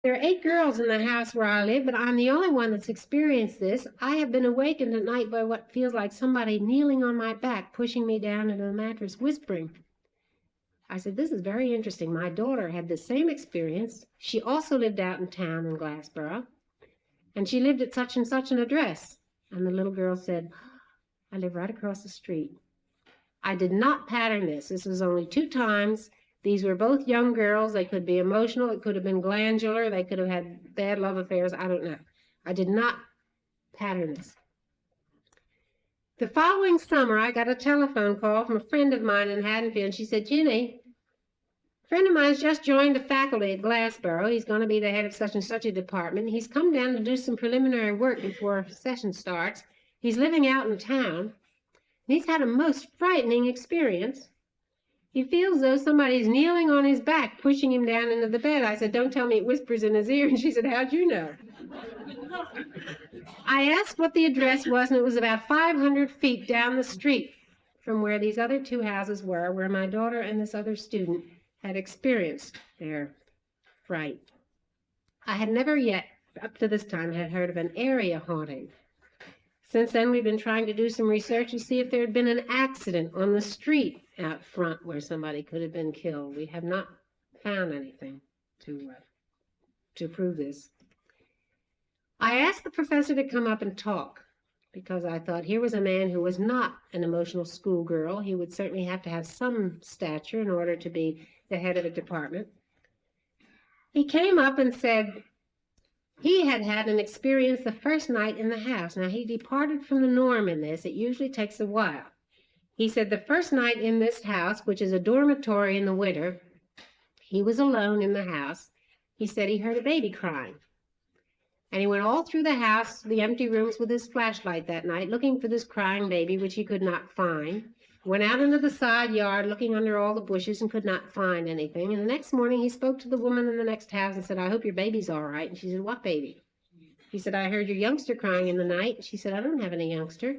There are 8 girls in the house where I live, but I'm the only one that's experienced this. I have been awakened at night by what feels like somebody kneeling on my back, pushing me down into the mattress, whispering. I said, this is very interesting. My daughter had the same experience. She also lived out in town in Glassboro, and she lived at such and such an address. And the little girl said, I live right across the street. I did not pattern this. This was only 2 times. These were both young girls. They could be emotional. It could have been glandular. They could have had bad love affairs. I don't know. I did not pattern this. The following summer, I got a telephone call from a friend of mine in Haddonfield. She said, Ginny, a friend of mine's just joined the faculty at Glassboro. He's going to be the head of such and such a department. He's come down to do some preliminary work before session starts. He's living out in town. He's had a most frightening experience. He feels as though somebody's kneeling on his back, pushing him down into the bed. I said, don't tell me it whispers in his ear. And she said, how'd you know? I asked what the address was, and it was about 500 feet down the street from where these other 2 houses were, where my daughter and this other student had experienced their fright. I had never yet, up to this time, had heard of an area haunting. Since then, we've been trying to do some research to see if there had been an accident on the street out front where somebody could have been killed. We have not found anything to prove this. I asked the professor to come up and talk because I thought here was a man who was not an emotional schoolgirl. He would certainly have to have some stature in order to be the head of a department. He came up and said, he had had an experience the first night in the house. Now, he departed from the norm in this. It usually takes a while. He said the first night in this house, which is a dormitory in the winter, he was alone in the house. He said he heard a baby crying. And he went all through the house, the empty rooms, with his flashlight that night, looking for this crying baby, which he could not find. Went out into the side yard, looking under all the bushes, and could not find anything. And the next morning, he spoke to the woman in the next house and said, I hope your baby's all right. And she said, what baby? He said, I heard your youngster crying in the night. And she said, I don't have any youngster.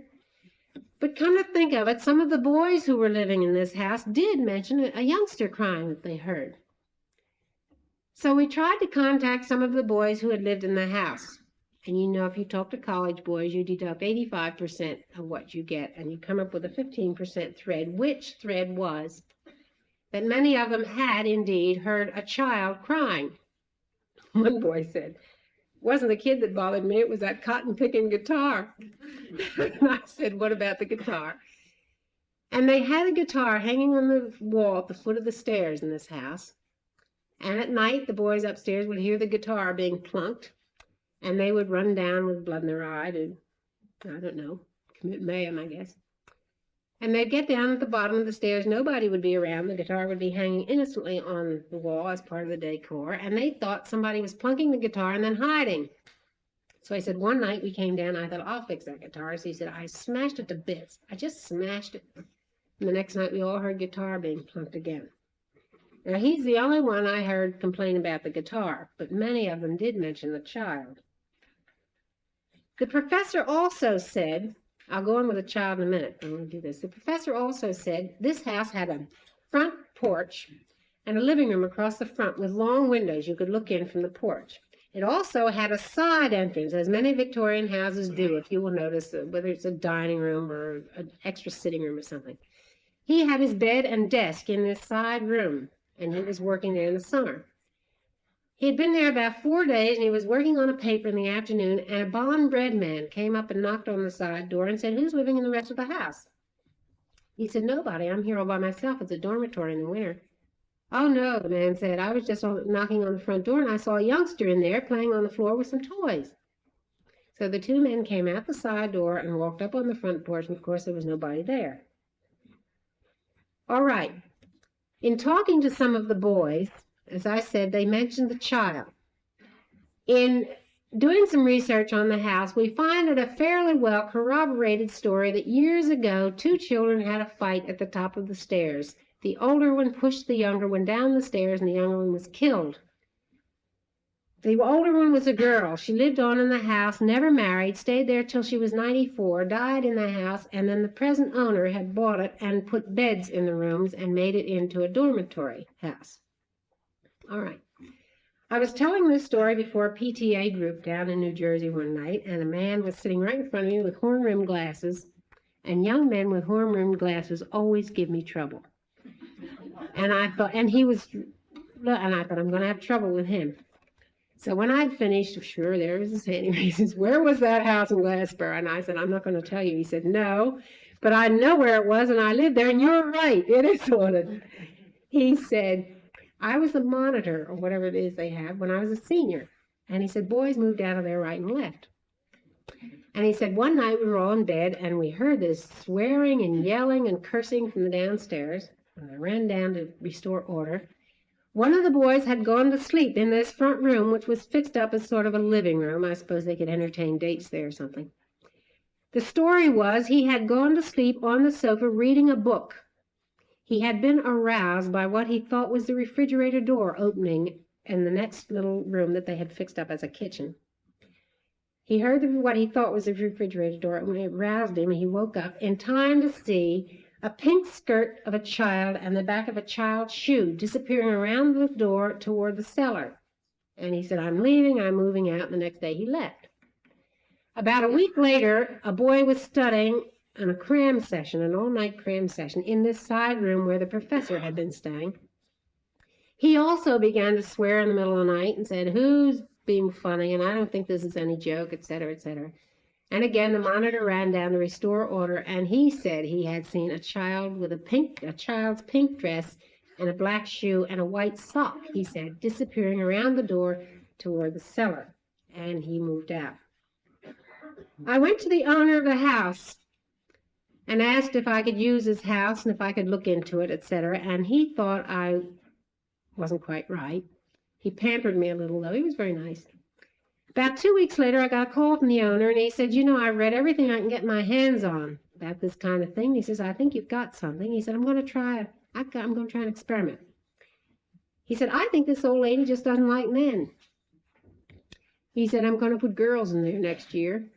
But come to think of it, some of the boys who were living in this house did mention a youngster crying that they heard. So we tried to contact some of the boys who had lived in the house. And you know, if you talk to college boys, you deduct 85% of what you get, and you come up with a 15% thread, which thread was that many of them had indeed heard a child crying. One boy said, it wasn't the kid that bothered me, it was that cotton-picking guitar. And I said, what about the guitar? And they had a guitar hanging on the wall at the foot of the stairs in this house. And at night, the boys upstairs would hear the guitar being plunked, and they would run down with blood in their eye to, I don't know, commit mayhem, I guess. And they'd get down at the bottom of the stairs. Nobody would be around. The guitar would be hanging innocently on the wall as part of the decor. And they thought somebody was plunking the guitar and then hiding. So I said, one night we came down. I thought, I'll fix that guitar. So he said, I smashed it to bits. I just smashed it. And the next night we all heard guitar being plunked again. Now, he's the only one I heard complain about the guitar, but many of them did mention the child. The professor also said, I'll go on with the child in a minute. I'm going to do this. The professor also said this house had a front porch and a living room across the front with long windows you could look in from the porch. It also had a side entrance, as many Victorian houses do, if you will notice, whether it's a dining room or an extra sitting room or something. He had his bed and desk in this side room, and he was working there in the summer. He had been there about 4 days, and he was working on a paper in the afternoon, and a bond-bred man came up and knocked on the side door and said, who's living in the rest of the house? He said, nobody. I'm here all by myself. It's a dormitory in the winter. Oh, no, the man said. I was just knocking on the front door, and I saw a youngster in there playing on the floor with some toys. So the 2 men came out the side door and walked up on the front porch, and of course there was nobody there. All right. In talking to some of the boys, as I said, they mentioned the child. In doing some research on the house, we find it a fairly well corroborated story that years ago, 2 children had a fight at the top of the stairs. The older one pushed the younger one down the stairs, and the younger one was killed. The older one was a girl. She lived on in the house, never married, stayed there till she was 94, died in the house, and then the present owner had bought it and put beds in the rooms and made it into a dormitory house. All right. I was telling this story before a PTA group down in New Jersey one night, and a man was sitting right in front of me with horn-rimmed glasses, and young men with horn-rimmed glasses always give me trouble. And I thought, I'm going to have trouble with him. So when I'd finished, sure, there was his hand. He says, "Where was that house in Glassboro?" And I said, "I'm not going to tell you." He said, "No, but I know where it was, and I lived there, and you're right. It is haunted." He said, "I was the monitor, or whatever it is they have, when I was a senior." And he said, "Boys moved out of there right and left." And he said, "One night we were all in bed, and we heard this swearing and yelling and cursing from the downstairs. And I ran down to restore order. One of the boys had gone to sleep in this front room, which was fixed up as sort of a living room. I suppose they could entertain dates there or something. The story was he had gone to sleep on the sofa reading a book. He had been aroused by what he thought was the refrigerator door opening in the next little room that they had fixed up as a kitchen. He heard what he thought was the refrigerator door opening. It roused him, and he woke up in time to see a pink skirt of a child and the back of a child's shoe disappearing around the door toward the cellar. And he said, "I'm leaving, I'm moving out." The next day he left. About a week later, a boy was studying in a cram session, an all-night cram session, in this side room where the professor had been staying. He also began to swear in the middle of the night and said, "Who's being funny? And I don't think this is any joke," etc., etc. And again, the monitor ran down to restore order, and he said he had seen a child with a child's pink dress and a black shoe and a white sock, he said, disappearing around the door toward the cellar. And he moved out. I went to the owner of the house and asked if I could use his house and if I could look into it, etc. And he thought I wasn't quite right. He pampered me a little, though. He was very nice. About 2 weeks later, I got a call from the owner, and he said, "You know, I read everything I can get my hands on about this kind of thing." He says, "I think you've got something." He said, I'm going to try an experiment." He said, "I think this old lady just doesn't like men." He said, "I'm going to put girls in there next year."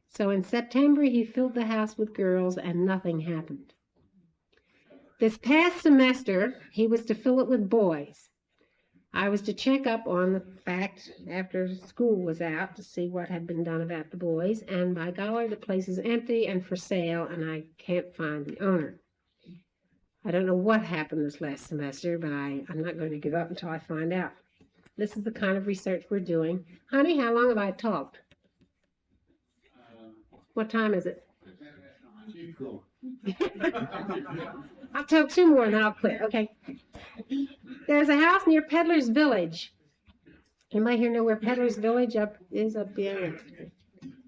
So in September, he filled the house with girls, and nothing happened. This past semester, he was to fill it with boys. I was to check up on the fact after school was out to see what had been done about the boys, and by golly, the place is empty and for sale, and I can't find the owner. I don't know what happened this last semester, but I'm not going to give up until I find out. This is the kind of research we're doing. Honey, how long have I talked? What time is it? I'll tell 2 more and then I'll quit. Okay. There's a house near Peddler's Village. Anybody here know where Peddler's Village is up here?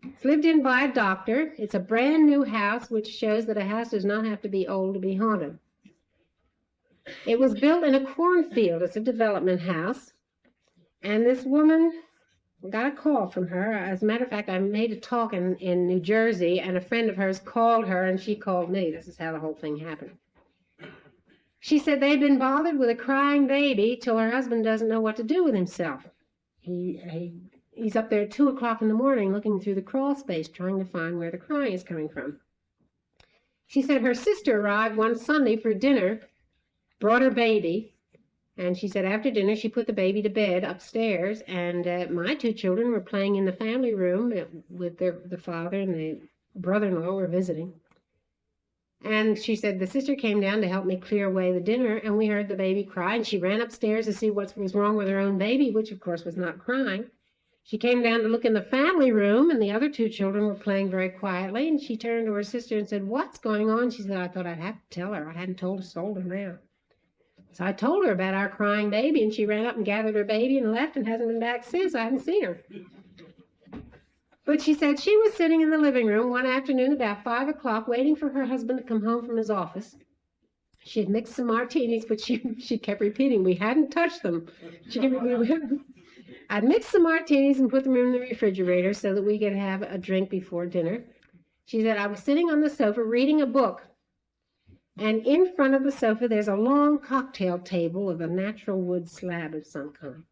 It's lived in by a doctor. It's a brand new house, which shows that a house does not have to be old to be haunted. It was built in a cornfield. It's a development house. And this woman, got a call from her. As a matter of fact, I made a talk in New Jersey, and a friend of hers called her, and she called me. This is how the whole thing happened. She said they'd been bothered with a crying baby till her husband doesn't know what to do with himself. He's up there at 2 o'clock in the morning looking through the crawl space, trying to find where the crying is coming from. She said her sister arrived one Sunday for dinner, brought her baby, and she said after dinner she put the baby to bed upstairs, and my 2 children were playing in the family room with the father, and the brother-in-law were visiting. And she said the sister came down to help me clear away the dinner, and we heard the baby cry, and she ran upstairs to see what was wrong with her own baby, which of course was not crying. She came down to look in the family room, and the other 2 children were playing very quietly, and she turned to her sister and said, "What's going on?" She said, "I thought I'd have to tell her. I hadn't told a soul till now." So I told her about our crying baby, and she ran up and gathered her baby and left and hasn't been back since. I haven't seen her. But she said she was sitting in the living room one afternoon about 5 o'clock waiting for her husband to come home from his office. She had mixed some martinis, but she kept repeating, "We hadn't touched them." I'd mixed some martinis and put them in the refrigerator so that we could have a drink before dinner. She said, "I was sitting on the sofa reading a book, and in front of the sofa there's a long cocktail table of a natural wood slab of some kind."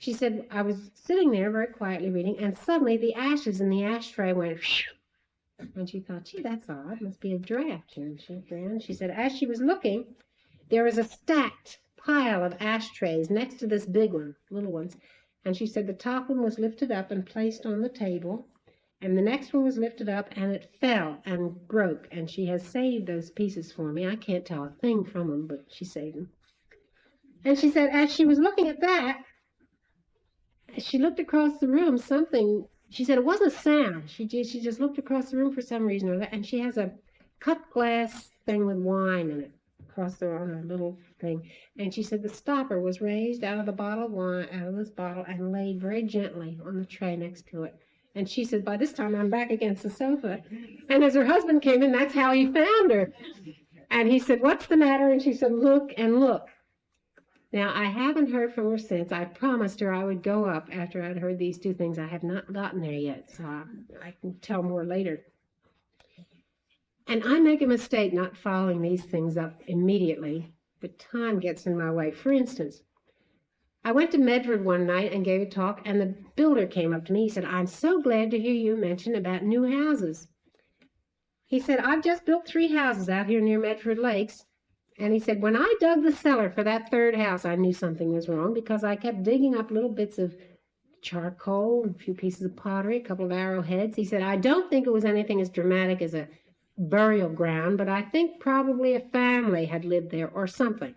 She said, "I was sitting there very quietly reading, and suddenly the ashes in the ashtray went whew." And she thought, "Gee, that's odd. Must be a draft here." She looked around. She said, as she was looking, there was a stacked pile of ashtrays next to this big one, little ones. And she said the top one was lifted up and placed on the table, and the next one was lifted up and it fell and broke. And she has saved those pieces for me. I can't tell a thing from them, but she saved them. And she said as she was looking at that, she looked across the room, something, she said it wasn't a sound. She just looked across the room for some reason or other, and she has a cut glass thing with wine in it across the on a little thing. And she said the stopper was raised out of the bottle of wine, out of this bottle, and laid very gently on the tray next to it. And she said, by this time I'm back against the sofa. And as her husband came in, that's how he found her. And he said, what's the matter? And she said, look and look. Now, I haven't heard from her since. I promised her I would go up after I'd heard these two things. I have not gotten there yet, so I can tell more later. And I make a mistake not following these things up immediately, but time gets in my way. For instance, I went to Medford one night and gave a talk, and the builder came up to me. He said, I'm so glad to hear you mention about new houses. He said, I've just built 3 houses out here near Medford Lakes. And he said, when I dug the cellar for that 3rd house, I knew something was wrong because I kept digging up little bits of charcoal, a few pieces of pottery, a couple of arrowheads. He said, I don't think it was anything as dramatic as a burial ground, but I think probably a family had lived there or something.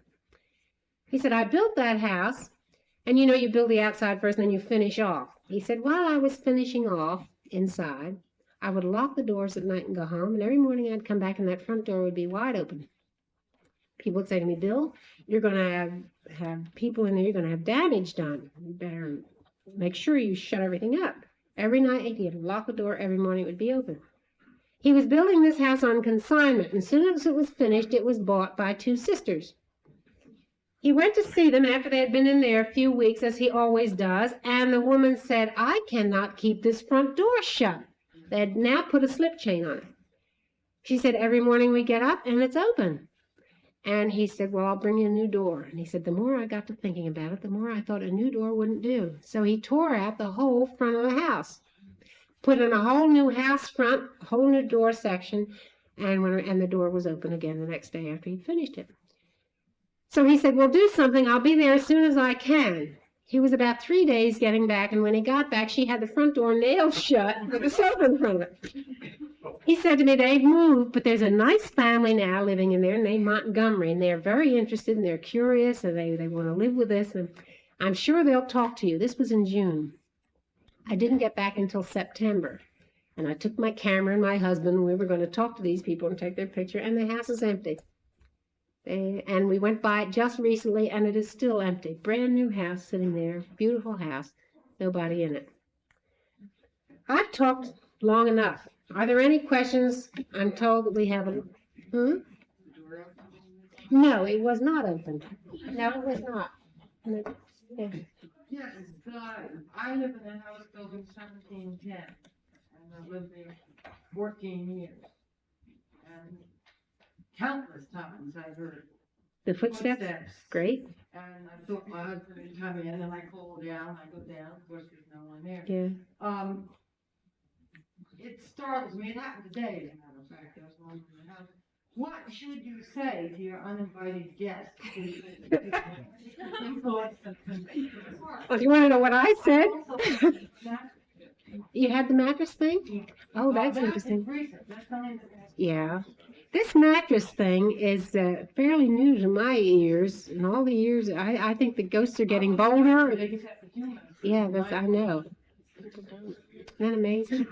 He said, I built that house, and you know you build the outside first and then you finish off. He said, while I was finishing off inside, I would lock the doors at night and go home, and every morning I'd come back and that front door would be wide open. People would say to me, Bill, you're going to have people in there, you're going to have damage done. You better make sure you shut everything up. Every night he'd lock the door, every morning it would be open. He was building this house on consignment, and as soon as it was finished, it was bought by 2 sisters. He went to see them after they had been in there a few weeks, as he always does, and the woman said, I cannot keep this front door shut. They had now put a slip chain on it. She said, every morning we get up and it's open. And he said, well, I'll bring you a new door. And he said, the more I got to thinking about it, the more I thought a new door wouldn't do. So he tore out the whole front of the house, put in a whole new house front, a whole new door section, and the door was open again the next day after he'd finished it. So he said, well, do something. I'll be there as soon as I can. He was about 3 days getting back, and when he got back, she had the front door nailed shut with a sofa in front of it. He said to me, they've moved, but there's a nice family now living in there named Montgomery, and they're very interested, and they're curious, and they want to live with us, and I'm sure they'll talk to you. This was in June. I didn't get back until September, and I took my camera and my husband, and we were going to talk to these people and take their picture, and the house is empty. And we went by it just recently, and it is still empty. Brand new house sitting there, beautiful house, nobody in it. I've talked long enough. Are there any questions? I'm told that we have a... No, it was not open. No, it was not. No. Yeah. Yes, I live in a house built in 1710, and I've lived there 14 years. And countless times I've heard The footsteps? Great. And I thought my husband would come in, and I call down, I go down, of course there's no one there. Yeah. It startles me, it happened today, as a matter of fact, I was wondering in the house. What should you say to your uninvited guests? Well, do you want to know what I said? You had the mattress thing? Oh, that's interesting. Yeah. This mattress thing is fairly new to my ears. In all the years, I think the ghosts are getting bolder. Yeah, I know. Isn't that amazing?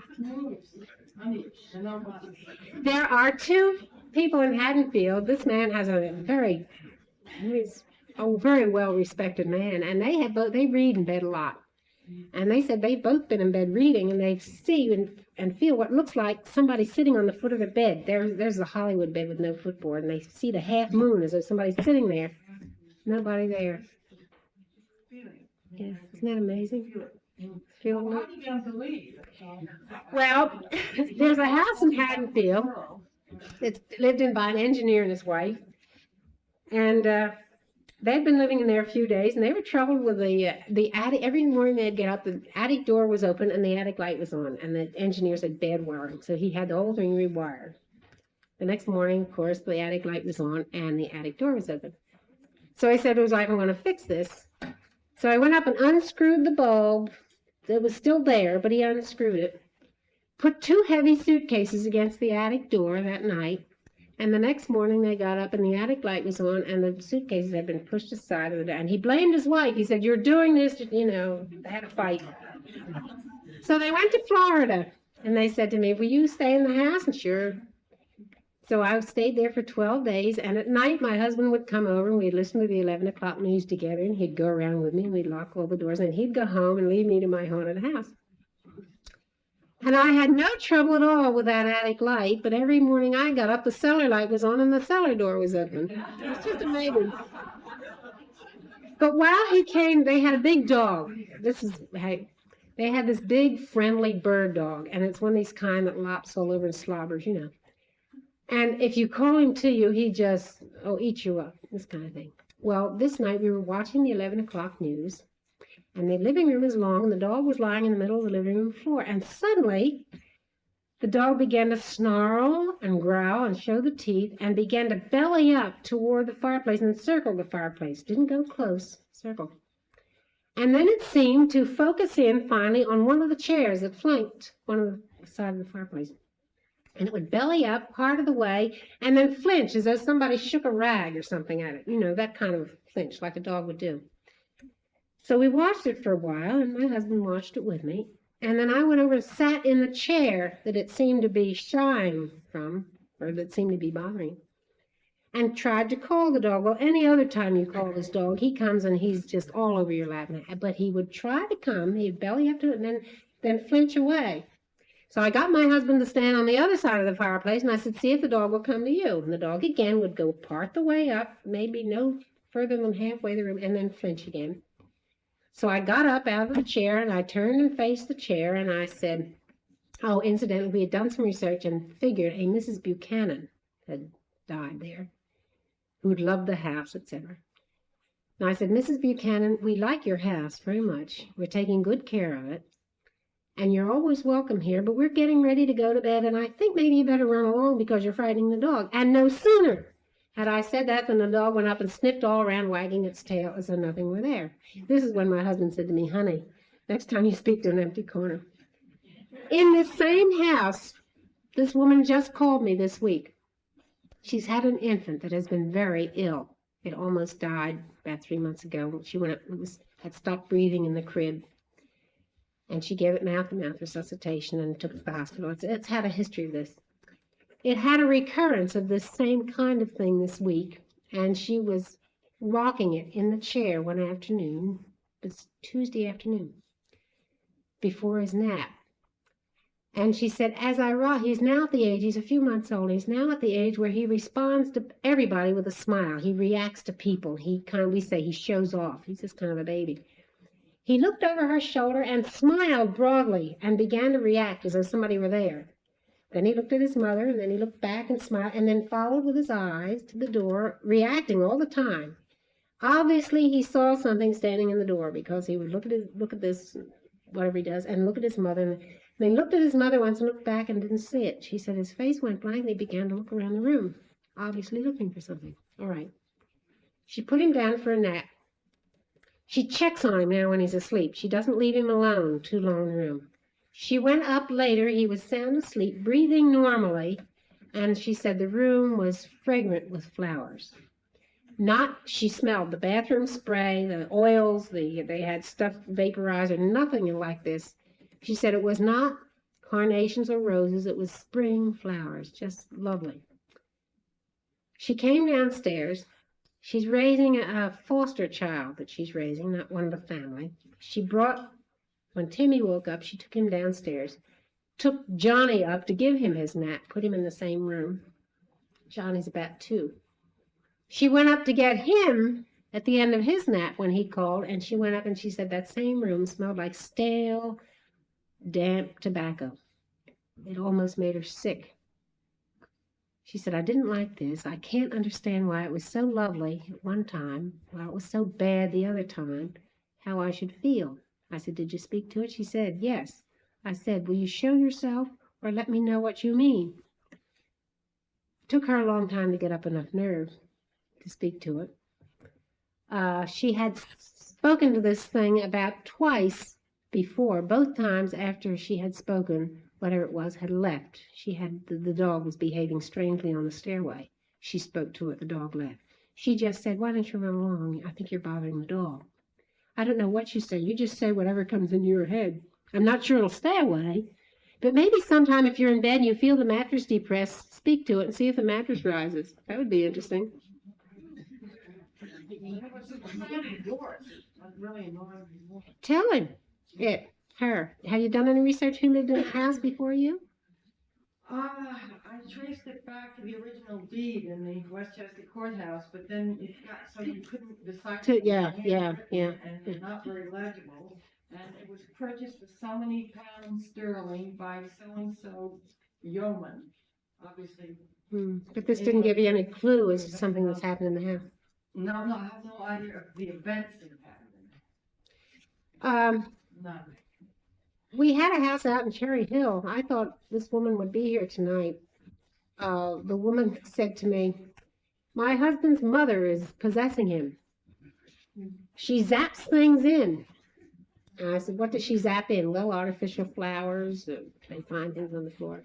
There are 2 people in Haddonfield. This man has he's a very well-respected man, and they read in bed a lot. And they said they've both been in bed reading, and they see and feel what looks like somebody sitting on the foot of the bed. There's a Hollywood bed with no footboard, and they see the half moon as though somebody's sitting there. Nobody there. Yeah, isn't that amazing? How do you get to leave? Well, there's a house in Haddonfield. It's lived in by an engineer and his wife. And they'd been living in there a few days, and they were troubled with the attic. Every morning they'd get up, the attic door was open, and the attic light was on. And the engineer said bad wiring, so he had the whole thing rewired. The next morning, of course, the attic light was on, and the attic door was open. So I said, I'm going to fix this. So I went up and unscrewed the bulb. It was still there, but he unscrewed it. Put 2 heavy suitcases against the attic door that night. And the next morning they got up and the attic light was on and the suitcases had been pushed aside. And he blamed his wife. He said, you're doing this, they had a fight. So they went to Florida and they said to me, will you stay in the house? And sure. So I stayed there for 12 days. And at night my husband would come over and we'd listen to the 11 o'clock news together. And he'd go around with me and we'd lock all the doors. And he'd go home and leave me to my haunted house. And I had no trouble at all with that attic light, but every morning I got up, the cellar light was on and the cellar door was open. It was just amazing. But while he came, they had a big dog. They had this big friendly bird dog, and it's one of these kind that lops all over and slobbers, And if you call him to you, he just, eat you up, this kind of thing. Well, this night we were watching the 11 o'clock news. And the living room was long, and the dog was lying in the middle of the living room floor. And suddenly, the dog began to snarl and growl and show the teeth and began to belly up toward the fireplace and circle the fireplace. Didn't go close, circle. And then it seemed to focus in finally on one of the chairs that flanked one of the side of the fireplace. And it would belly up part of the way and then flinch as though somebody shook a rag or something at it. That kind of flinch like a dog would do. So we watched it for a while, and my husband watched it with me. And then I went over and sat in the chair that it seemed to be shying from, or that seemed to be bothering, and tried to call the dog. Well, any other time you call this dog, he comes and he's just all over your lap. But he would try to come, he'd belly up to it, and then flinch away. So I got my husband to stand on the other side of the fireplace, and I said, see if the dog will come to you. And the dog again would go part the way up, maybe no further than halfway the room, and then flinch again. So I got up out of the chair and I turned and faced the chair and I said, incidentally, we had done some research and figured a Mrs. Buchanan had died there, who'd loved the house, etc. And I said, Mrs. Buchanan, we like your house very much. We're taking good care of it. And you're always welcome here, but we're getting ready to go to bed and I think maybe you better run along because you're frightening the dog. And no sooner had I said that, then the dog went up and sniffed all around, wagging its tail as though nothing were there. This is when my husband said to me, honey, next time you speak to an empty corner. In this same house, this woman just called me this week. She's had an infant that has been very ill. It almost died about 3 months ago. She had stopped breathing in the crib. And she gave it mouth-to-mouth resuscitation and took it to the hospital. It's had a history of this. It had a recurrence of this same kind of thing this week, and she was rocking it in the chair one afternoon, it's Tuesday afternoon, before his nap. And she said, as I rock, he's now at the age, he's a few months old, he's now at the age where he responds to everybody with a smile. He reacts to people. We say he shows off. He's just kind of a baby. He looked over her shoulder and smiled broadly and began to react as though somebody were there. Then he looked at his mother, and then he looked back and smiled, and then followed with his eyes to the door, reacting all the time. Obviously, he saw something standing in the door because he would look at this, whatever he does, and look at his mother. And then he looked at his mother once and looked back and didn't see it. She said his face went blank, and he began to look around the room, obviously looking for something. All right. She put him down for a nap. She checks on him now when he's asleep. She doesn't leave him alone too long in the room. She went up later. He was sound asleep, breathing normally, and she said the room was fragrant with flowers. She smelled the bathroom spray, the oils, they had stuff, vaporizer, nothing like this. She said it was not carnations or roses, it was spring flowers, just lovely. She came downstairs. She's raising a foster child that she's raising, not one of the family. When Timmy woke up, she took him downstairs, took Johnny up to give him his nap, put him in the same room. Johnny's about 2. She went up to get him at the end of his nap when he called, and she went up and she said that same room smelled like stale, damp tobacco. It almost made her sick. She said, I didn't like this. I can't understand why it was so lovely at one time, while it was so bad the other time, how I should feel. I said, did you speak to it? She said, yes. I said, will you show yourself or let me know what you mean? It took her a long time to get up enough nerve to speak to it. She had spoken to this thing about twice before. Both times after she had spoken, whatever it was, had left. The dog was behaving strangely on the stairway. She spoke to it, the dog left. She just said, "Why don't you run along? I think you're bothering the dog." I don't know what you say. You just say whatever comes into your head. I'm not sure it'll stay away. But maybe sometime if you're in bed and you feel the mattress depress, speak to it and see if the mattress rises. That would be interesting. Tell him her. Have you done any research who lived in the house before you? I traced it back to the original deed in the Westchester courthouse, but then it got so you couldn't decipher. Yeah. And it's not very legible. And it was purchased for so many pounds sterling by so-and-so yeoman, obviously. But this didn't give you any clue as to something that's happened in the house. No, I have no idea of the events that have happened. None. We had a house out in Cherry Hill. I thought this woman would be here tonight. The woman said to me, "My husband's mother is possessing him. She zaps things in." And I said, "What does she zap in?" "Well, artificial flowers. They find things on the floor."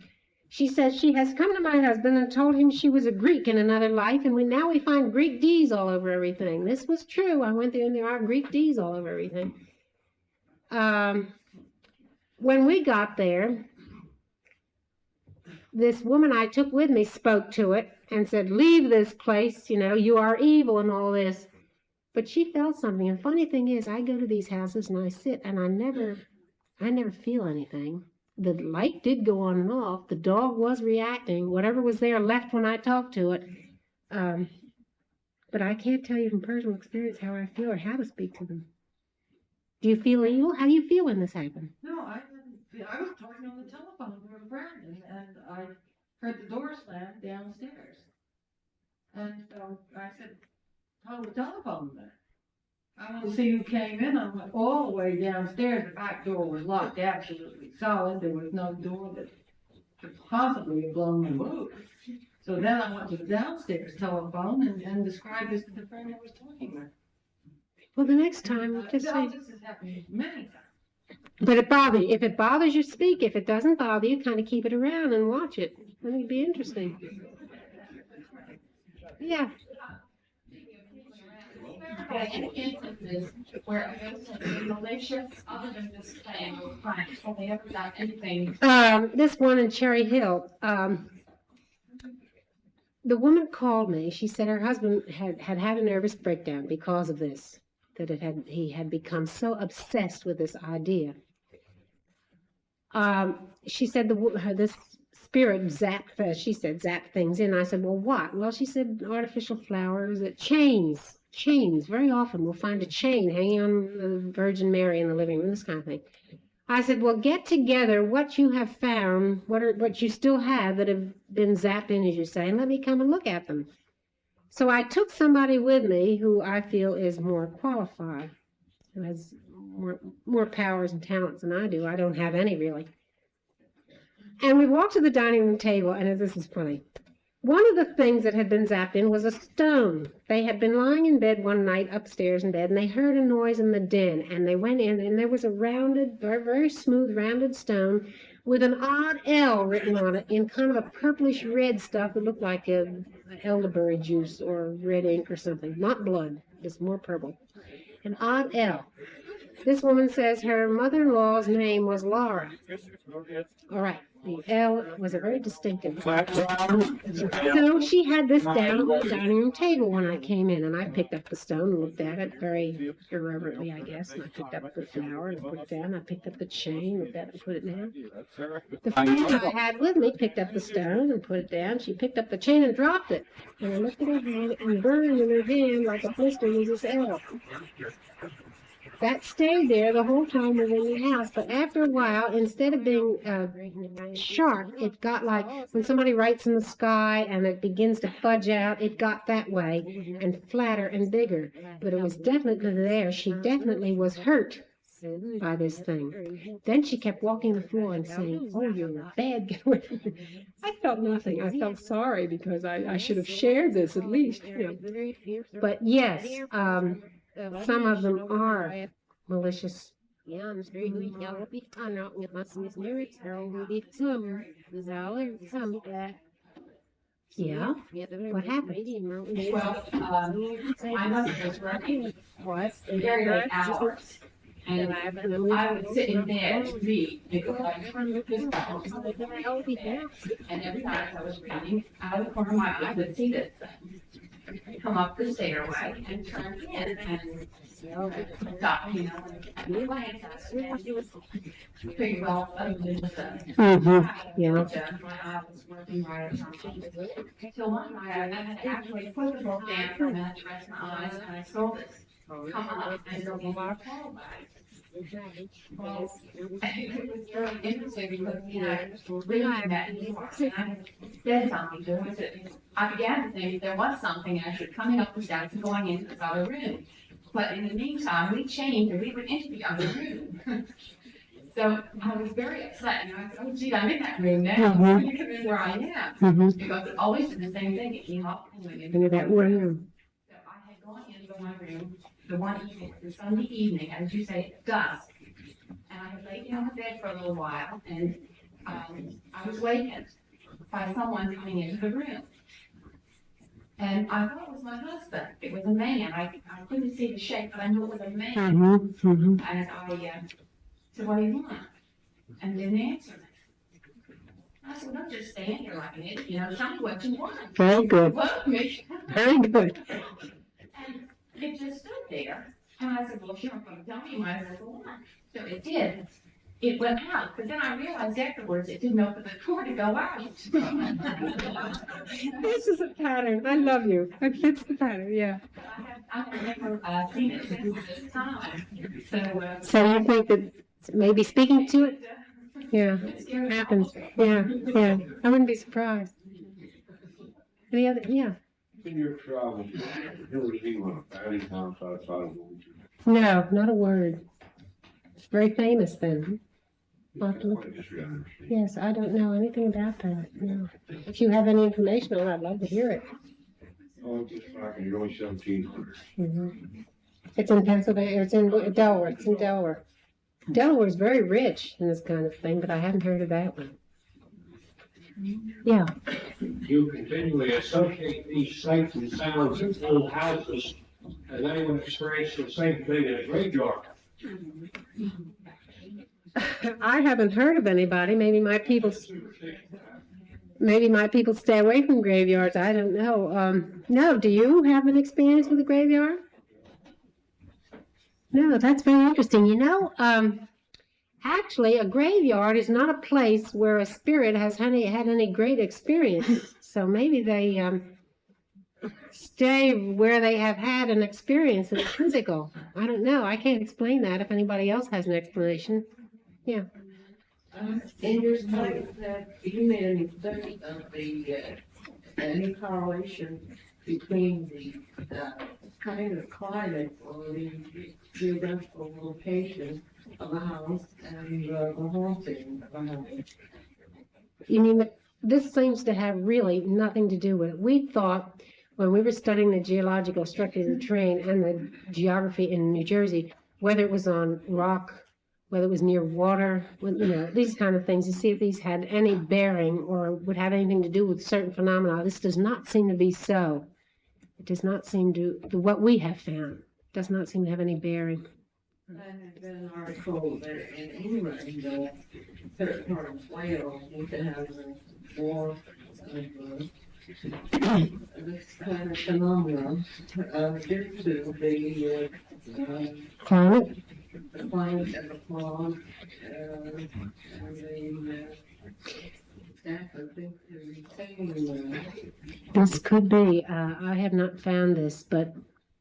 She says she has come to my husband and told him she was a Greek in another life, and now we find Greek D's all over everything. This was true. I went there and there are Greek D's all over everything. When we got there, this woman I took with me spoke to it and said, "Leave this place, you are evil," and all this. But she felt something. And funny thing is, I go to these houses and I sit and I never feel anything. The light did go on and off. The dog was reacting. Whatever was there left when I talked to it. But I can't tell you from personal experience how I feel or how to speak to them. Do you feel evil? How do you feel when this happened? No, I was talking on the telephone to a friend, and I heard the door slam downstairs. And so I said, "Hold the telephone there. I want to see who came in." I went all the way downstairs. The back door was locked absolutely solid. There was no door that could possibly have blown the move. So then I went to the downstairs telephone and described this to the friend I was talking with. Well, the next time, just say. This has happened many times. But if it bothers you, speak. If it doesn't bother you, kind of keep it around and watch it. I think it'd be interesting. Yeah. Instances where a ghost has been malicious other than just playing with pranks, have they ever done anything? This one in Cherry Hill. The woman called me. She said her husband had a nervous breakdown because of this. That he had become so obsessed with this idea. She said this spirit zapped. She said zap things in. I said, "Well, what?" "Well," she said, "artificial flowers, chains. Very often we'll find a chain hanging on the Virgin Mary in the living room, this kind of thing." I said, "Well, get together what you have found, what you still have that have been zapped in, as you say, and let me come and look at them." So I took somebody with me who I feel is more qualified, who has more powers and talents than I do. I don't have any, really. And we walked to the dining room table, and this is funny. One of the things that had been zapped in was a stone. They had been lying in bed one night, upstairs in bed, and they heard a noise in the den, and they went in, and there was a rounded, very, very smooth, rounded stone with an odd L written on it in kind of a purplish red stuff that looked like elderberry juice or red ink or something. Not blood, just more purple. An odd L. This woman says her mother-in-law's name was Laura. All right. The L was a very distinctive. So she had this down on the dining room table when I came in, and I picked up the stone and looked at it very irreverently, I guess. And I picked up the flower and put it down. I picked up the chain, looked at it and put it down. The friend I had with me picked up the stone and put it down. She picked up the chain and dropped it. And I looked at her hand, and burned in her hand like a blister was this L. That stayed there the whole time we were in the house, but after a while, instead of being sharp, it got like when somebody writes in the sky and it begins to fudge out, it got that way and flatter and bigger. But it was definitely there. She definitely was hurt by this thing. Then she kept walking the floor and saying, "Oh, you're a bad girl." I felt nothing. I felt sorry because I should have shared this at least. But yes, some of them are malicious. Ja, misschien doe ik jou op iets aan, ook niet maar soms nu zo hoe dit zo. Zo en zo. Yeah. What happened? Well, my husband was working very late hours. And I would sit in bed and read because I just and every night I was reading, out of the corner of my eye, I would see this thing come up the stairway and turn in and stop, you know. Pretty well, other than Yeah. my eye was working right or something. So one night I had actually put the book down for a minute to rest my eyes and I saw this come up and go in my call back. Well, it was very interesting because, you know, reading that and I said something to him. I said, I began to think there was something actually coming up the steps and going into this other room. But in the meantime, we changed and we went into the other room. So I was very upset, you know, I said, oh gee, I'm in that room now, I'm going to come in where I am. Because it's always the same thing, it came up and went into that room. So I had gone into my room the one evening, the Sunday evening, as you say, at dusk. And I had laid down in bed for a little while, and I was wakened by someone coming into the room. And I thought it was my husband. It was a man. I couldn't see the shape, but I knew it was a man. And I said, what do you want? And didn't answer me. I said, well, don't just stand here like an idiot, you know, tell me what you want. Very good. Woke me. Very good. And it just stood there. And I said, well, if you're not going to tell me, you might as well go on. So it did. It went out, but then I realized afterwards it didn't open the door to go out. This is a pattern. I love you. It fits the pattern, yeah. I have never seen it since this time. So you think that maybe speaking to it? Yeah, happens. Yeah, yeah. I wouldn't be surprised. Any other, yeah. In your travels, have you ever seen one of Patty House outside of Wilmington? No, not a word. It's very famous then. I'll have to look. Quite a history, I understand. Yes, I don't know anything about that, no. If you have any information on it, I'd love to hear it. Oh, just back in the early 1700s. Mhm. It's in Pennsylvania, it's in Delaware, it's in Delaware. Delaware is very rich in this kind of thing, but I haven't heard of that one. Yeah, You continually associate these sights and sounds with old houses. Has anyone experienced the same thing in a graveyard? I haven't heard of anybody, maybe my people stay away from graveyards, I don't know. No, do you have an experience with a graveyard? No, that's very interesting. You know, actually, a graveyard is not a place where a spirit has had any great experience. So maybe they stay where they have had an experience that's physical. I don't know. I can't explain that if anybody else has an explanation. Yeah. In your study that you made any study of the, any correlation between the, kind of climate or the geographical location of a house and the haunting of a house? You mean that this seems to have really nothing to do with it. We thought when we were studying the geological structure of the terrain and the geography in New Jersey, whether it was on rock, whether it was near water, you know, these kind of things, to see if these had any bearing or would have anything to do with certain phenomena. This does not seem to be so. It does not seem to, what we have found, does not seem to have any bearing. I have been an article that in England, certain part of Wales, you can have a war of this kind of phenomenon due to Climate? the climate and the fog, and the staff, I think, the retaining This could be. I have not found this, but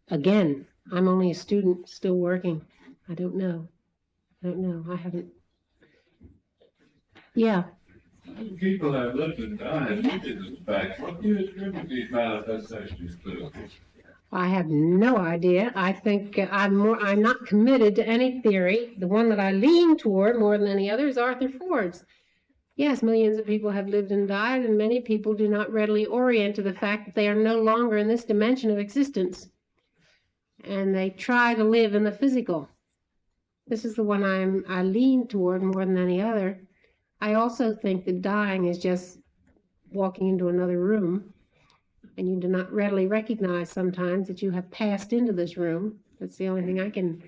again, I'm only a student still working. I don't know. I haven't. Yeah. People have lived and died due to this fact. What do you attribute these manifestations to? I have no idea. I think I'm not committed to any theory. The one that I lean toward more than any other is Arthur Ford's. Yes, millions of people have lived and died, and many people do not readily orient to the fact that they are no longer in this dimension of existence. and they try to live in the physical. This is the one I lean toward more than any other. I also think that dying is just walking into another room, and you do not readily recognize sometimes that you have passed into this room. That's the only thing I can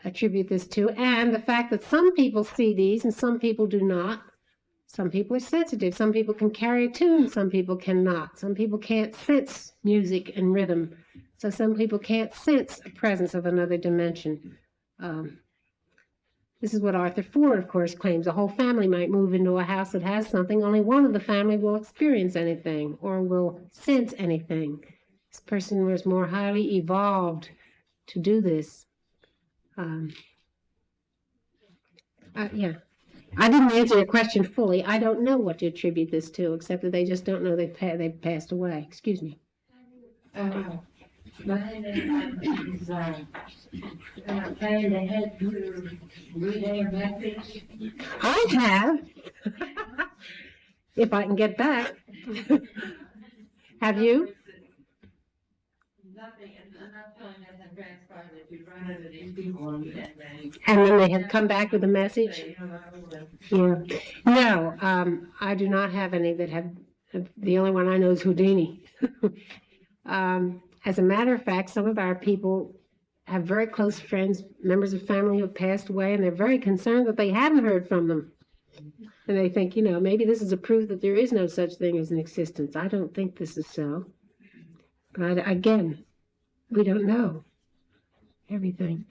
attribute this to. And the fact that some people see these and some people do not. Some people are sensitive. Some people can carry a tune. Some people cannot. Some people can't sense music and rhythm. So some people can't sense a presence of another dimension. This is what Arthur Ford, of course, claims. A whole family might move into a house that has something. Only one of the family will experience anything or will sense anything. This person was more highly evolved to do this. Yeah. I didn't answer your question fully. I don't know what to attribute this to, except that they just don't know they've passed away. Excuse me. My husband is planning ahead to read their message. I have. If I can get back. Have you? Nothing, and I'm not telling nothing transpired that you run into these people and And then they have come back with a message? say, hello, Yeah. No, I do not have any that have, the only one I know is Houdini. As a matter of fact, some of our people have very close friends, members of family who have passed away, and they're very concerned that they haven't heard from them. And they think, maybe this is a proof that there is no such thing as an existence. I don't think this is so. But again, we don't know everything.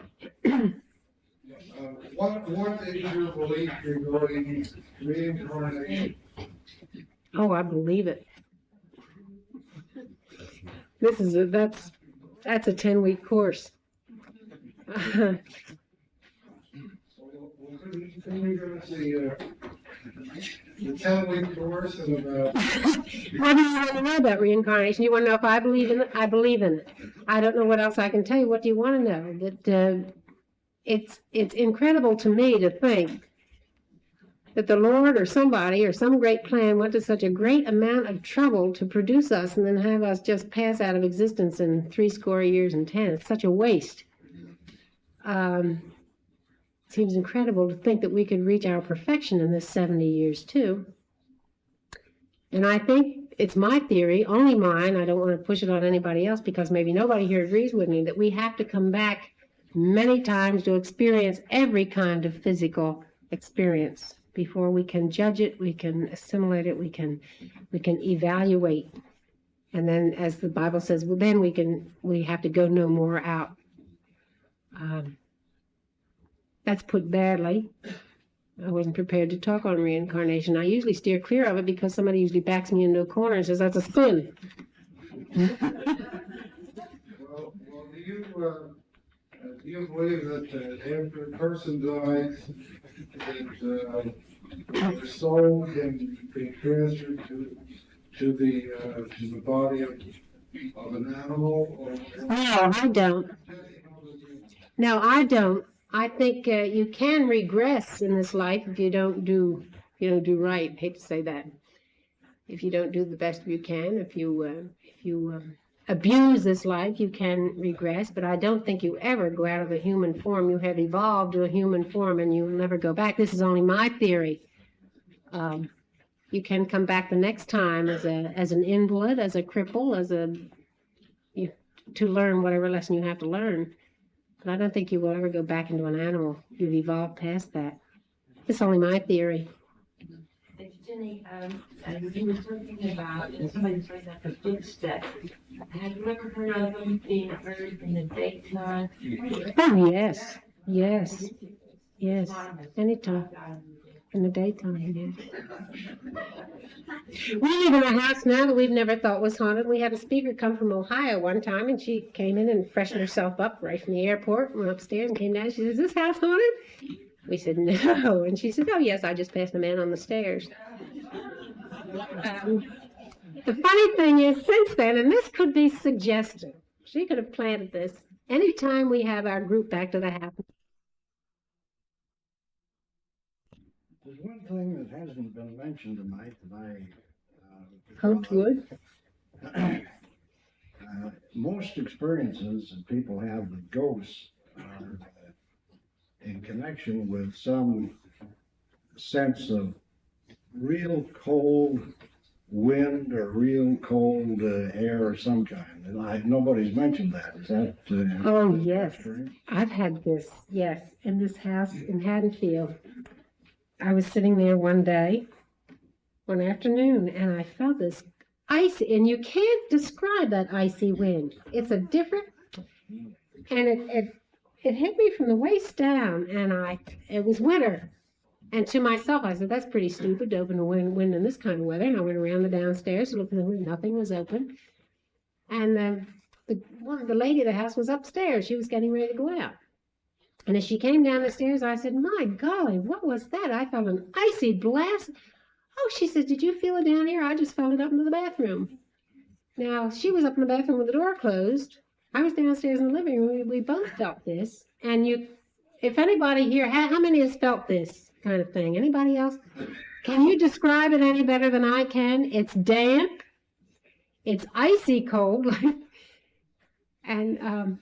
What is your belief regarding reincarnation? Oh, I believe it. That's a 10-week course. Can you give us the 10-week course of What do you want to know about reincarnation? You want to know if I believe in it? I believe in it. I don't know what else I can tell you. What do you want to know? That it's incredible to me to think that the Lord or somebody or some great plan went to such a great amount of trouble to produce us and then have us just pass out of existence in 70 years and 10. It's such a waste. Seems incredible to think that we could reach our perfection in this 70 years too. And I think it's my theory, only mine, I don't want to push it on anybody else because maybe nobody here agrees with me, that we have to come back many times to experience every kind of physical experience before we can judge it, we can assimilate it, we can evaluate. And then as the Bible says, well, then we have to go no more out. That's put badly. I wasn't prepared to talk on reincarnation. I usually steer clear of it because somebody usually backs me into a corner and says that's a spin. Well, do you believe that after a person dies, that their soul can be transferred to the body of an animal? Or No, I don't. No, I don't. I think you can regress in this life if you don't do right. I hate to say that. If you don't do the best you can, if you abuse this life, you can regress. But I don't think you ever go out of the human form. You have evolved to a human form, and you'll never go back. This is only my theory. You can come back the next time as an invalid, as a cripple, to learn whatever lesson you have to learn. But I don't think you will ever go back into an animal. You've evolved past that. It's only my theory. Jenny, you were talking about, and somebody was writing up a book study. Have you ever heard of them being heard in the daytime? Oh, yes. Yes. Yes. Anytime. In the daytime, yes. We live in a house now that we've never thought was haunted. We had a speaker come from Ohio one time, and she came in and freshened herself up right from the airport, went upstairs and came down. She said, "Is this house haunted?" We said, "No." And she said, "Oh, yes, I just passed a man on the stairs." The funny thing is, since then, and this could be suggestive, she could have planted this, anytime we have our group back to the house. There's one thing that hasn't been mentioned tonight that I Hoped would. I most experiences that people have with ghosts are in connection with some sense of real cold wind or real cold air of some kind. And nobody's mentioned that. Is that? Oh, yes. I've had this, yes, in this house in Haddonfield. I was sitting there one day, one afternoon, and I felt this icy, and you can't describe that icy wind. It's a different, and it hit me from the waist down, and it was winter. And to myself, I said, that's pretty stupid to open the wind in this kind of weather. And I went around the downstairs, looked at the window, nothing was open. And the lady of the house was upstairs. She was getting ready to go out. And as she came down the stairs, I said, my golly, what was that? I felt an icy blast. Oh, she said, did you feel it down here? I just felt it up into the bathroom. Now, she was up in the bathroom with the door closed. I was downstairs in the living room. We both felt this. And if anybody here, how many has felt this kind of thing? Anybody else? Can you describe it any better than I can? It's damp. It's icy cold. And,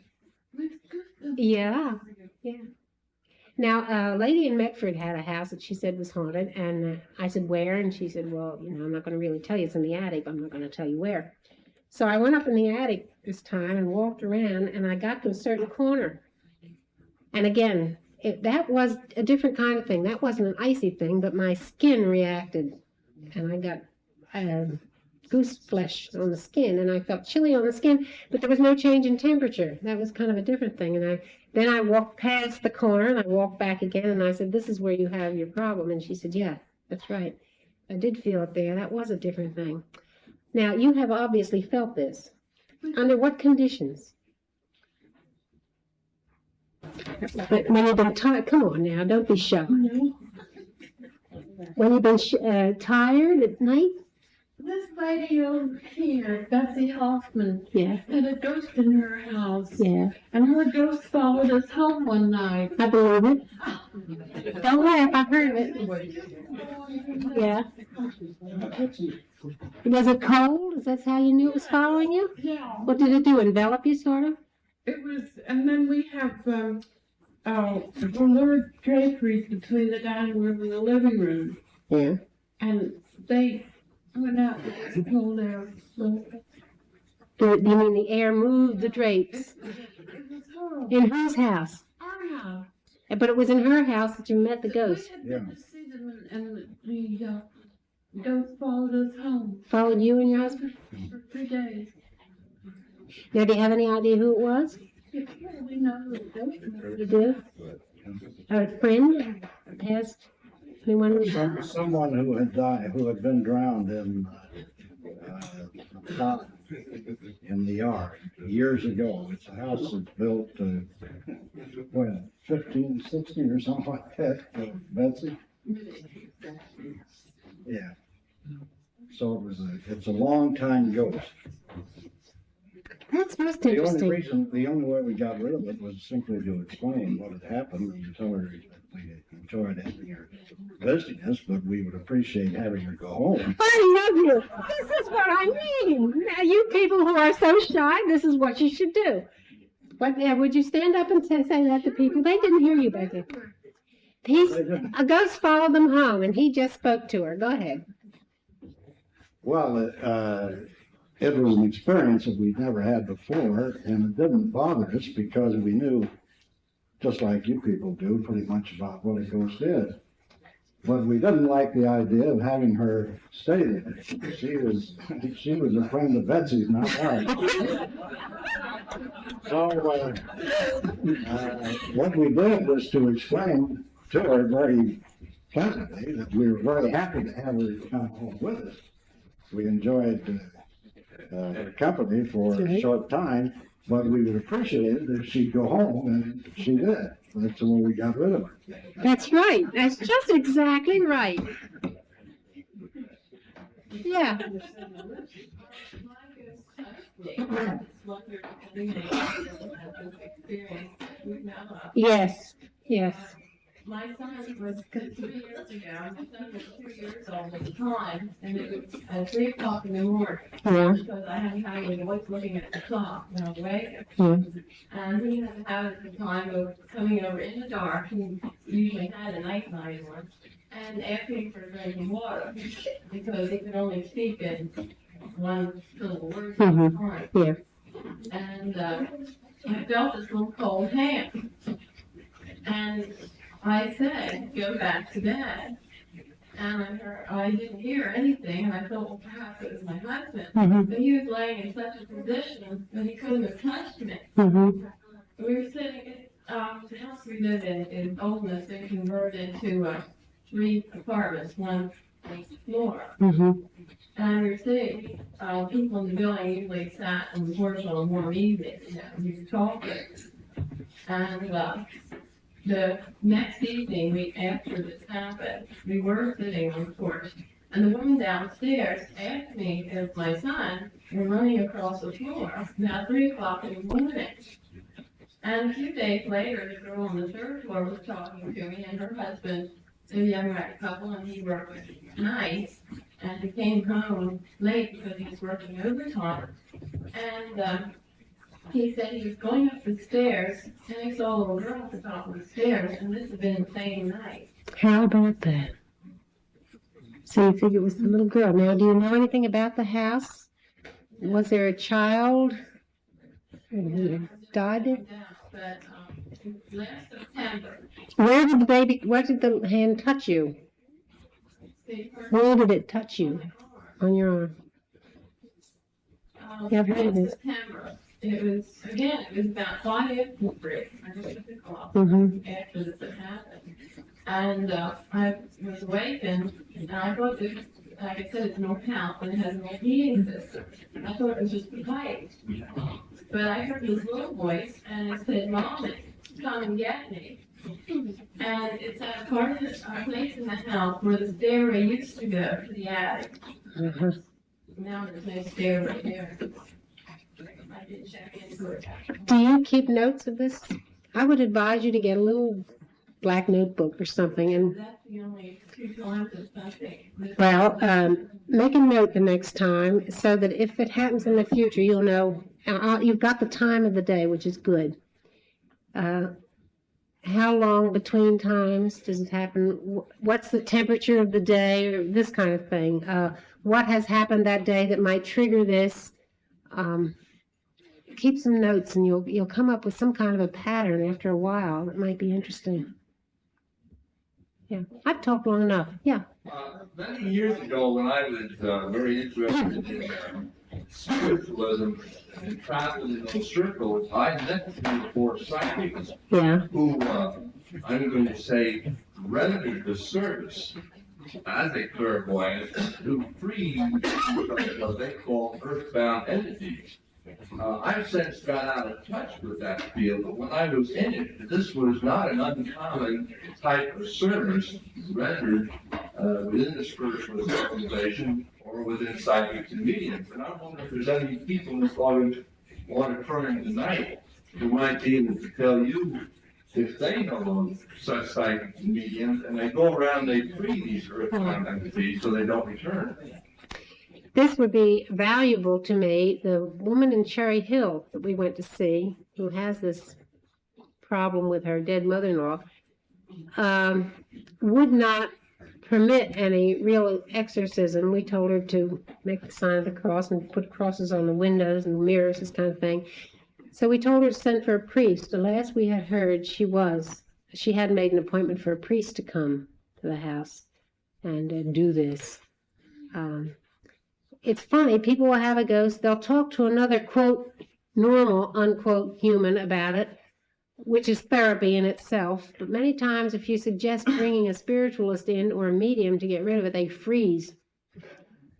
yeah. Now, a lady in Medford had a house that she said was haunted. And I said, where? And she said, well, I'm not going to really tell you. It's in the attic, but I'm not going to tell you where. So I went up in the attic this time and walked around, and I got to a certain corner. And again, that was a different kind of thing. That wasn't an icy thing, but my skin reacted. And I got goose flesh on the skin, and I felt chilly on the skin, but there was no change in temperature. That was kind of a different thing. And then I walked past the corner, and I walked back again, and I said, this is where you have your problem. And she said, yeah, that's right. I did feel it there. That was a different thing. Now, you have obviously felt this. Under what conditions? But when you've been tired, come on now, don't be shy. When you've been tired at night? This lady over here, Betsy Hoffman, Yeah, had a ghost in her house. yeah. And her ghost followed us home one night. I believe it. Don't laugh, I heard of it. Yeah. Was it cold? Is that how you knew it was following you? Yeah. What did it do, envelop you, sort of? It was, and then we have velour draperies between the dining room and the living room. Yeah. And they went out with this cold air. Do you mean the air moved the drapes? It was horrible. In whose house? Our house. But it was in her house that you met the ghost. We had been to see them, and the ghost followed us home Followed you and your husband? for 3 days. Now, do you have any idea who it was? Yeah, we know who the ghost was. You do? A friend? A past? Anyone who... Someone who had died, who had been drowned in a pond in the yard years ago. It's a house that's built, 1560 or something like that, Betsy? Yeah. So it's a long time ghost. That's most The only interesting. reason, the only way we got rid of it was simply to explain what had happened and tell her that we enjoyed having her visiting us, but we would appreciate having her go home. I love you. This is what I mean. Now, you people who are so shy, this is what you should do. What, would you stand up and say that to people? They didn't hear you back there. A ghost followed them home, and he just spoke to her. Go ahead. Well, it was an experience that we'd never had before, and it didn't bother us because we knew, just like you people do, pretty much about what a ghost is. But we didn't like the idea of having her stay there. She was a friend of Betsy's, not ours. So what we did was to explain to her very pleasantly that we were very happy to have her come home with us. We enjoyed her company for a short time, but we would appreciate it if she'd go home, and she did. That's when we got rid of her. That's right. That's just exactly right. Yeah. Yes. Yes. my son was 3 years ago, my son was 2 years old at the time, and it was at 3 o'clock in the morning. Yeah. Because I had a habit of always looking at the clock when I was awake. Yeah. And he had a habit at the time of coming over in the dark, he usually had a night light on, and asking for drinking water, because he could only speak in one syllable words at a time. Yeah. And, I felt this little cold hand. And I said, go back to bed. And I didn't hear anything, and I thought, well, perhaps it was my husband. But he was laying in such a position that he couldn't have touched me. We were sitting, the house we live in is old enough to convert into 3 apartments, one each floor. And we were sitting, people in the building usually sat on the porch on a warm evening, we were talking. And the next evening, after this happened, we were sitting on the porch, and the woman downstairs asked me if my son were running across the floor, now 3 o'clock in the morning. And a few days later, the girl on the 3rd floor was talking to me, and her husband, a young married couple, and he worked nights, and he came home late because he was working overtime. And he said he was going up the stairs, and he saw a little girl at the top of the stairs, and this had been the same night. How about that? So you think it was the little girl. Now, do you know anything about the house? Was there a child? And he had died it? But last September, Where did the hand touch you? Where did it touch you? On your arm. Yeah, I've heard of this. September, it was about 5 after 3. I just took the clock after this had happened. And I was awake, and I thought, like I said, it's no count, and it has no heating system. I thought it was just the pipe. But I heard this little voice, and it said, "Mommy, come and get me." And it's at a part of a place in the house where the stairway used to go to the attic. Now there's no stairway there. I didn't check into it. Do you keep notes of this? I would advise you to get a little black notebook or something and, That's the only 2 times it's something. well, make a note the next time so that if it happens in the future, you'll know. You've got the time of the day, which is good. How long between times does it happen? What's the temperature of the day, or this kind of thing? What has happened that day that might trigger this? Keep some notes, and you'll come up with some kind of a pattern after a while that might be interesting. Yeah, I've talked long enough. Yeah. Many years ago, when I was very interested in spiritualism and traveling in those circles, I met 3 or 4 psychics Yeah. who, I'm going to say, rendered the service as a clairvoyant to free what they call earthbound entities. I've since got out of touch with that field, but when I was in it, this was not an uncommon type of service rendered within the spiritualist organization or within psychics and mediums. And I wonder if there's any people in this auditorium tonight who might be able to tell you if they know of such psychics and mediums, and they go around, they free these earthbound entities so they don't return. This would be valuable to me. The woman in Cherry Hill that we went to see, who has this problem with her dead mother-in-law, would not permit any real exorcism. We told her to make the sign of the cross and put crosses on the windows and mirrors, this kind of thing. So we told her to send for a priest. The last we had heard, she had made an appointment for a priest to come to the house and do this. It's funny, people will have a ghost, they'll talk to another, quote, normal, unquote, human about it, which is therapy in itself. But many times if you suggest bringing a spiritualist in or a medium to get rid of it, they freeze.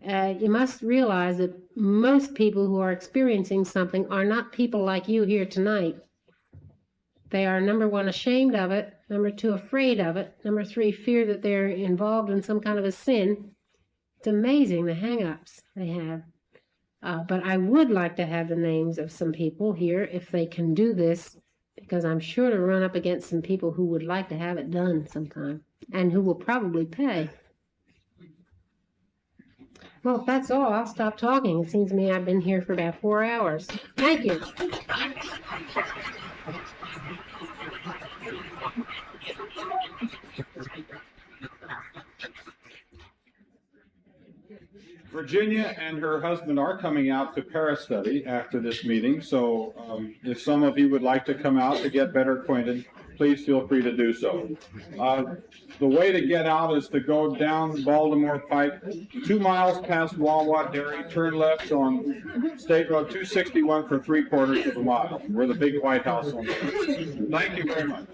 You must realize that most people who are experiencing something are not people like you here tonight. They are, number 1, ashamed of it, number 2, afraid of it, number 3, fear that they're involved in some kind of a sin. It's amazing the hang-ups they have. But I would like to have the names of some people here if they can do this, because I'm sure to run up against some people who would like to have it done sometime, and who will probably pay. Well, if that's all, I'll stop talking. It seems to me I've been here for about 4 hours. Thank you. Virginia and her husband are coming out to Paris study after this meeting, so if some of you would like to come out to get better acquainted, please feel free to do so. The way to get out is to go down Baltimore Pike, 2 miles past Wawa Dairy, turn left on State Road 261 for 3/4 of a mile. We're the big White House on there. Thank you very much.